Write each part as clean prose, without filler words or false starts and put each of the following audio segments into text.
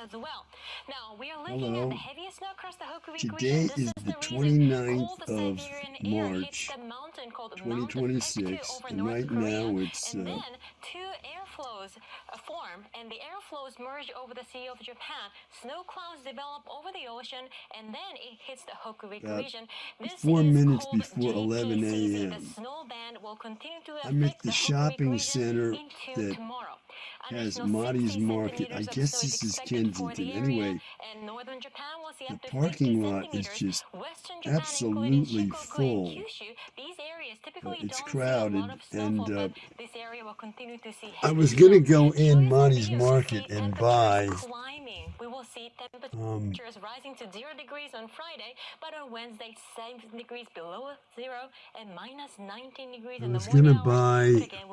as well. Now, we are looking at the Hello. heaviest snow across the Hokkaido region. Today This is is the the reason 29th cold of Siberian air hits March, the mountain called Mount Taektu 2026, over and North right Korea, now it's and then two air flows form, and the air flows merge over the Sea of Japan. Snow clouds develop over the ocean, and then it hits the Hokkaido about region. This 4 is minutes called before 11 JPCZ. The a.m. snow band will continue to I'm at affect the the Hokkaido shopping region center into that tomorrow. has Additional Marty's 60 Market. I centimeters of guess snow is this is expected for Kensington. the area, Anyway, and northern Japan will see the up to 50 parking lot is centimeters. just Western Japan, including absolutely Shikoku and full. Kyushu, these areas typically It's don't see a lot crowded, of and snowfall, but this area will continue to see I heavy was going to snow. go in Showing some Marty's views, we see Market and temperatures buy climbing. We will see um, temperatures rising to 0 degrees on Friday, but on Wednesday, 7 degrees below zero and minus 19 degrees I in the was going morning to hours. But buy again,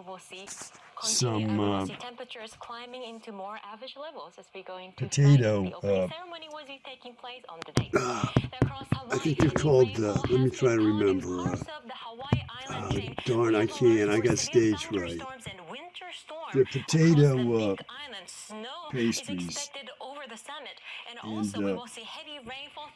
some we will see temperatures climbing into more average levels as we go into Friday. The potato. opening ceremony will be taking place on the day. Across I Hawaii, think they're heavy called, rainfall let me has try been to caught in remember. parts of the Hawaii island chain. Darn, We I have alerts can't. I for got severe stage fright. thunderstorms and winter storm They're across the potato Big Island. Snow is pastries. expected over the summit, and And also we will see heavy rainfall,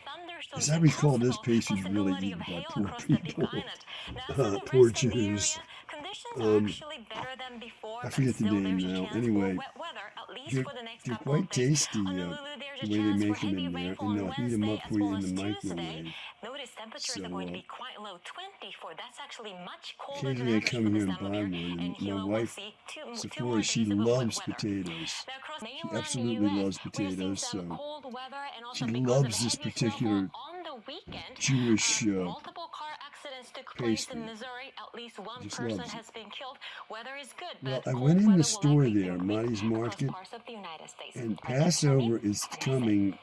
as thunderstorms, I and recall, this pastry's really possibility of eaten by hail poor across the Big people, Island. Now, as the poor rest of the area, Jews. conditions are actually better than before, I but forget the still name there's a now. chance for Anyway, wet weather, at least they're, for the next they're couple of quite days. tasty Honolulu, there's a the way they chance for make them heavy in there, rainfall and on they'll heat them Wednesday up as for you well in as the Tuesday. microwave. Notice temperatures are going to So be quite low, 24. That's actually much colder than occasionally I average come for here this and time of buy year, one, and and my here we will wife, see two Sephora, more she days of wet loves weather. potatoes. Now, across She mainland absolutely U.S., loves we're seeing potatoes, some so cold weather, and she also because of loves this heavy snowfall particular on the weekend, Jewish multiple car accidents took place in pastry. Missouri. At least one Just person loves it. has been killed. Weather is good, Well, but I went cold in the weather will store likely there, increase Marty's across Market, parts of the United States. and All right, that's from me. Passover is Have a nice day. coming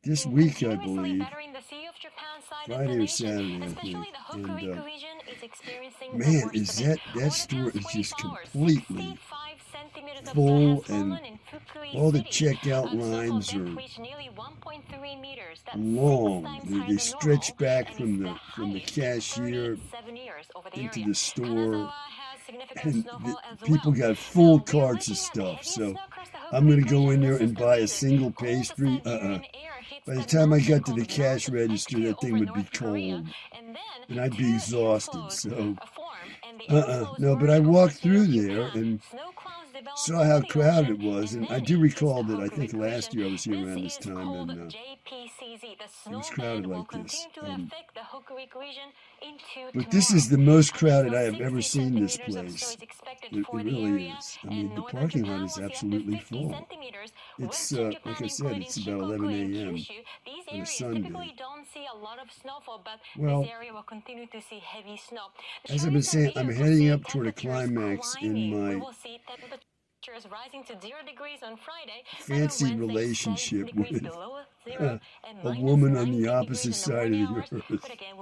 this week, I Continuously believe. bettering the Sea of Japan side of the Friday or nation, Saturday, I think. especially the And Hokkaido region is experiencing the man, worst is of it. that Over the store past is 24 just hours, completely 65 centimeters of snow has full, and fallen in Fukui all the City. checkout Snowfall lines depth are reached nearly 1.3 meters. That's six long. times They higher than stretch normal, back and it's the from the highest in cashier 37 years over the into area. the store, Kanazawa has significant and snowfall as people well. got full Now, we are carts of looking at the stuff. heaviest So snow across the I'm gonna Hokkaido go in region. there This is and the buy a reason single cold pastry. Siberian air hits By the the time I mountain got to called the cash Mount register, Taektu that thing over would be North Korea, cold, and then and I'd be two air exhausted. flows So form, and the air flows no. But merge I over the walked Sea through of there Japan. and Snow clouds develop saw over how the crowded ocean, it was, and and I then do it hits recall the that I think Hokkaido last region. year I was here This around this is time, called and JPCZ. The it was snow crowded band will like this. continue to affect the Hokkaido region into But this tomorrow. is the most crowded Additional I have ever 60 seen this centimeters of snow place. is expected It for the really area, is. I and mean, the northern parking lot Japan is will see up to absolutely 50 full. centimeters. It's, Western like Japan, I said, including it's about 11 Shikoku and a.m. Kyushu, these on a areas typically Sunday. don't see a lot of snowfall, but this Well, area will continue to see heavy snow. To as show I've you been some saying, I'm videos, we heading see up toward a temperatures climax in climbing. We my will see temperatures rising to 0 degrees on Friday, but on fancy Wednesday, 7 relationship degrees with below zero a and minus woman on the 19 degrees opposite in the side morning of the hours. But earth again,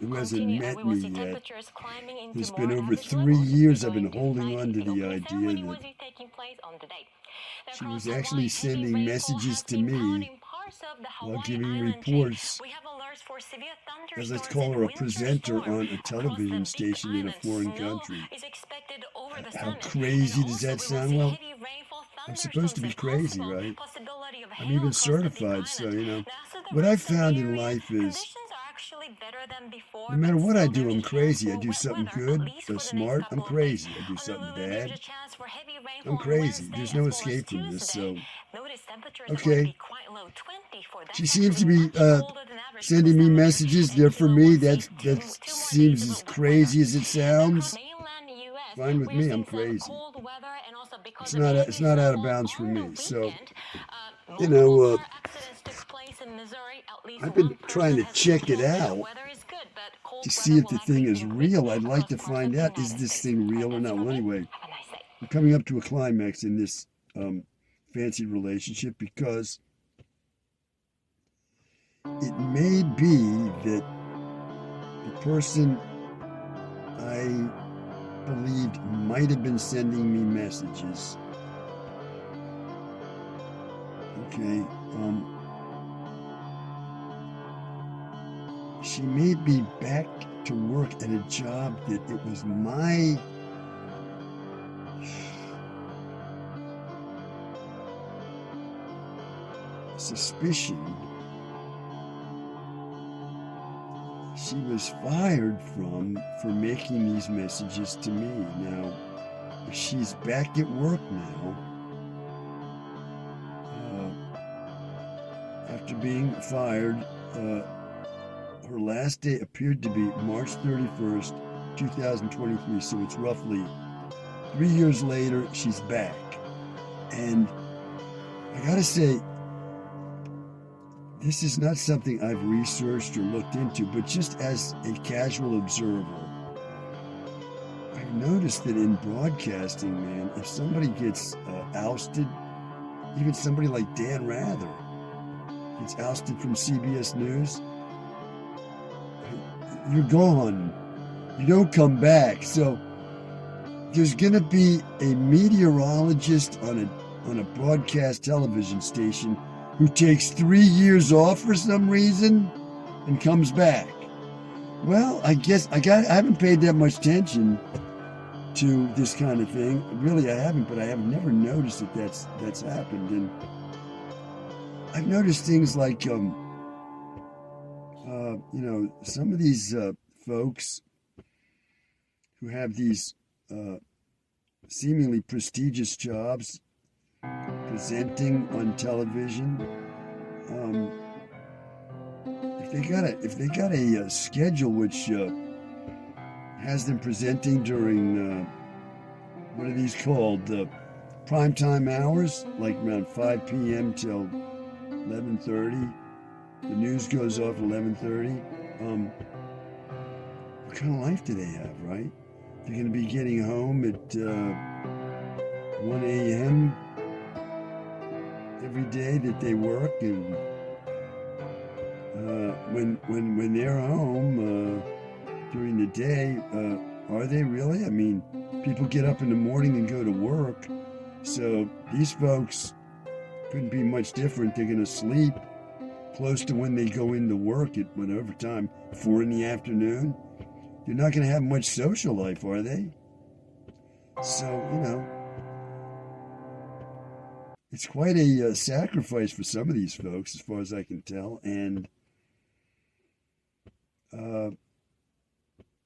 who hasn't met we will me see yet. temperatures climbing into It's more been over average 3 levels as we years go I've been into holding Friday. on to The the opening idea ceremony will that be taking place on the day. she Across was actually Hawaii, heavy sending rainfall messages has to been caught me in parts of the while Hawaii giving island chain. reports, We have alerts for severe as let's thunderstorms call and her, a winter presenter storm on a across the television Big station in a Island. foreign Snow country. is expected over the How summit, and crazy does also that we will sound? see Well, heavy rainfall, I'm supposed thunderstorms, to be and crazy, right? possibility of I'm hail even across the Big certified, so, Island. Now, as for the what I've rest of the found in area, life is conditions are actually better than before, no matter but what I still do, there's a I'm chance crazy. I for do wet something weather, at good least or for the next smart, I'm couple of days. crazy. I do something Honolulu, there's a bad, chance for heavy I'm rainfall on crazy. Wednesday There's as no well as escape from this, Tuesday. so, Notice temperatures are going to okay. be quite low, 24. She That's seems to actually be much colder than average for this sending me time of year. messages. And They're here for we me. will see That two more days seems of as wet weather. crazy as it Now, across sounds. mainland U.S., Fine with we are me. I'm seeing some crazy. cold weather, and also because It's of not heavy out of snowfall bounds for on the me. So, weekend, you multiple know, car accidents took place in Missouri. At least I've one been trying person to has been check it killed. out Weather is good, but to cold see weather if will the thing likely is increase real. I'd like across to parts of find the out, is United this States. thing All right, real or that's not? from Well, me. anyway, Have a nice day. I'm coming up to a climax in this fancy relationship because it may be that the person I believed might have been sending me messages. Okay, she may be back to work at a job that it was my suspicion, she was fired from for making these messages to me. Now, she's back at work now. After being fired, her last day appeared to be March 31st, 2023. So it's roughly 3 years later, she's back. And I gotta say, this is not something I've researched or looked into, but just as a casual observer, I've noticed that in broadcasting, man, if somebody gets ousted, even somebody like Dan Rather gets ousted from CBS News, you're gone. You don't come back. So there's going to be a meteorologist on a broadcast television station who takes 3 years off for some reason and comes back. Well, I guess I haven't paid that much attention to this kind of thing. Really, I haven't, but I have never noticed that that's happened. And I've noticed things like, some of these folks who have these seemingly prestigious jobs presenting on television. If they got a schedule which has them presenting during what are these called, primetime hours, like around 5 p.m. till 11:30. The news goes off at 11:30. What kind of life do they have, right? They're going to be getting home at 1 a.m. every day that they work, and when they're home during the day, are they really? I mean, people get up in the morning and go to work, so these folks couldn't be much different. They're going to sleep close to when they go into work at whatever time, 4 in the afternoon. They're not going to have much social life, are they? So, it's quite a sacrifice for some of these folks, as far as I can tell. And,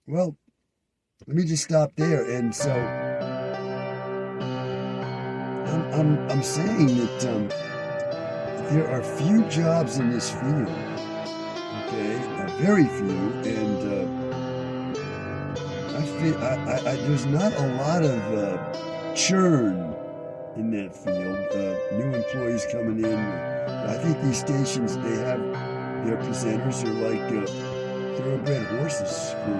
well, let me just stop there. And so, I'm saying that there are few jobs in this field, okay, very few, and there's not a lot of churn in that field. New employees coming in. I think these stations, they have their presenters are like thoroughbred horses for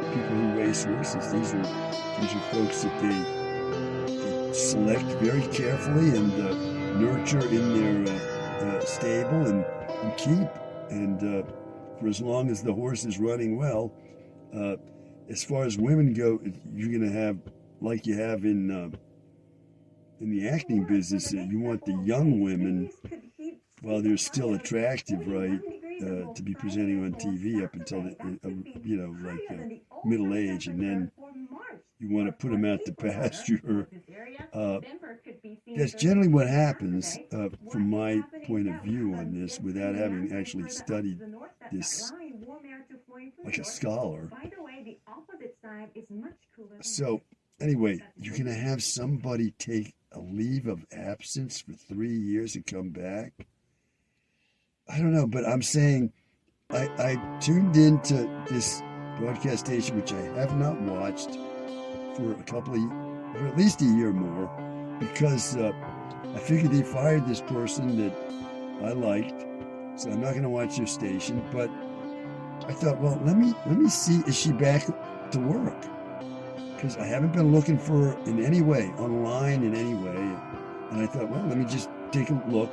people who race horses. These are folks that they select very carefully and nurture in their stable and keep. And for as long as the horse is running well, as far as women go, you're going to have, like you have in the acting business, you want the young women, while they're still attractive, right, to be presenting on TV up until, middle age, and then you want to put them out to pasture. That's generally what happens, from my point of view on this, without having actually studied this like a scholar. So, anyway, you're going to have somebody take a leave of absence for 3 years and come back? I don't know, but I'm saying I tuned into this broadcast station, which I have not watched for for at least a year more, because I figured they fired this person that I liked, so I'm not going to watch their station. But I thought, well, let me see, is she back to work? Because I haven't been looking for her in any way, online in any way. And I thought, well, let me just take a look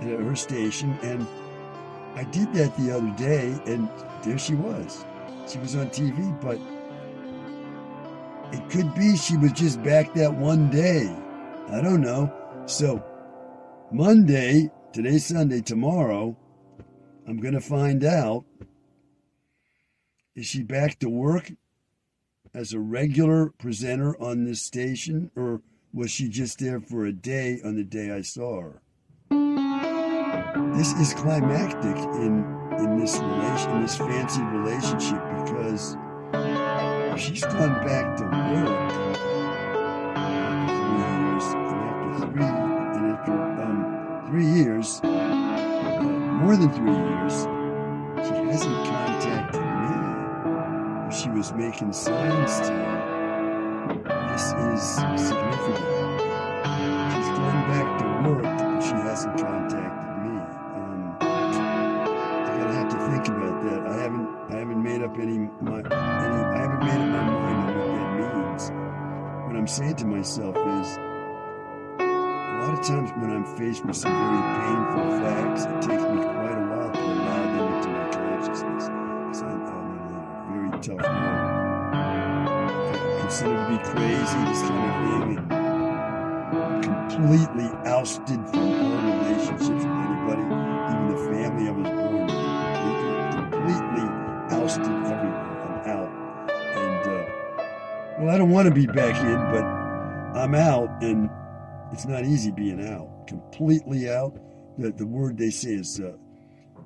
at her station. And I did that the other day, and there she was. She was on TV, but it could be she was just back that one day. I don't know. So Monday, today's Sunday, tomorrow, I'm going to find out, is she back to work as a regular presenter on this station, or was she just there for a day on the day I saw her? this is climactic in this fancy relationship, because she's gone back to work after 3 years, more than 3 years, she hasn't contacted me. She was making signs to. This is significant. She's gone back to work, but she hasn't contacted me. I'm gonna have to think about that. I haven't made up I haven't made up my mind on what that means. What I'm saying to myself is, a lot of times when I'm faced with some very painful facts, it takes me quite a while to allow them into my consciousness, because I'm in a very tough world. Considered to be crazy, this kind of thing, and completely ousted from all relationships with anybody, even the family I was born with. Completely ousted everywhere. I'm out. And, well, I don't want to be back in, but I'm out, and it's not easy being out. Completely out. The word they say is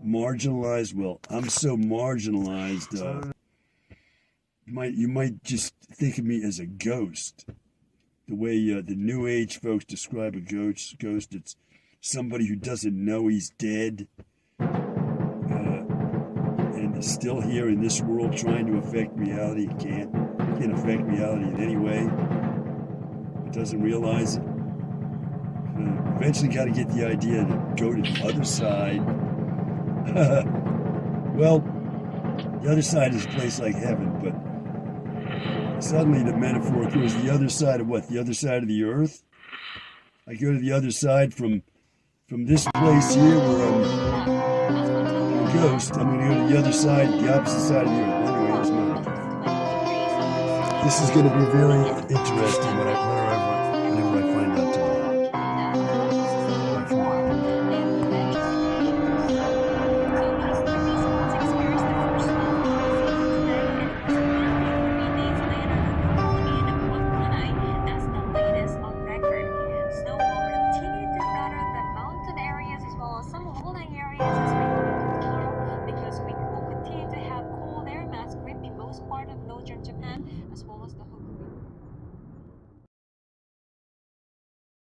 marginalized. Well, I'm so marginalized. You might just think of me as a ghost. The way the New Age folks describe a ghost, it's somebody who doesn't know he's dead, and is still here in this world trying to affect reality. It can't affect reality in any way. It doesn't realize it. Eventually got to get the idea to go to the other side. Well, the other side is a place like heaven, but suddenly the metaphor goes the other side of what? The other side of the earth? I go to the other side from this place here where I'm a ghost. I'm going to go to the other side, the opposite side of the earth. Anyway, this is going to be very interesting whenever I find out tomorrow.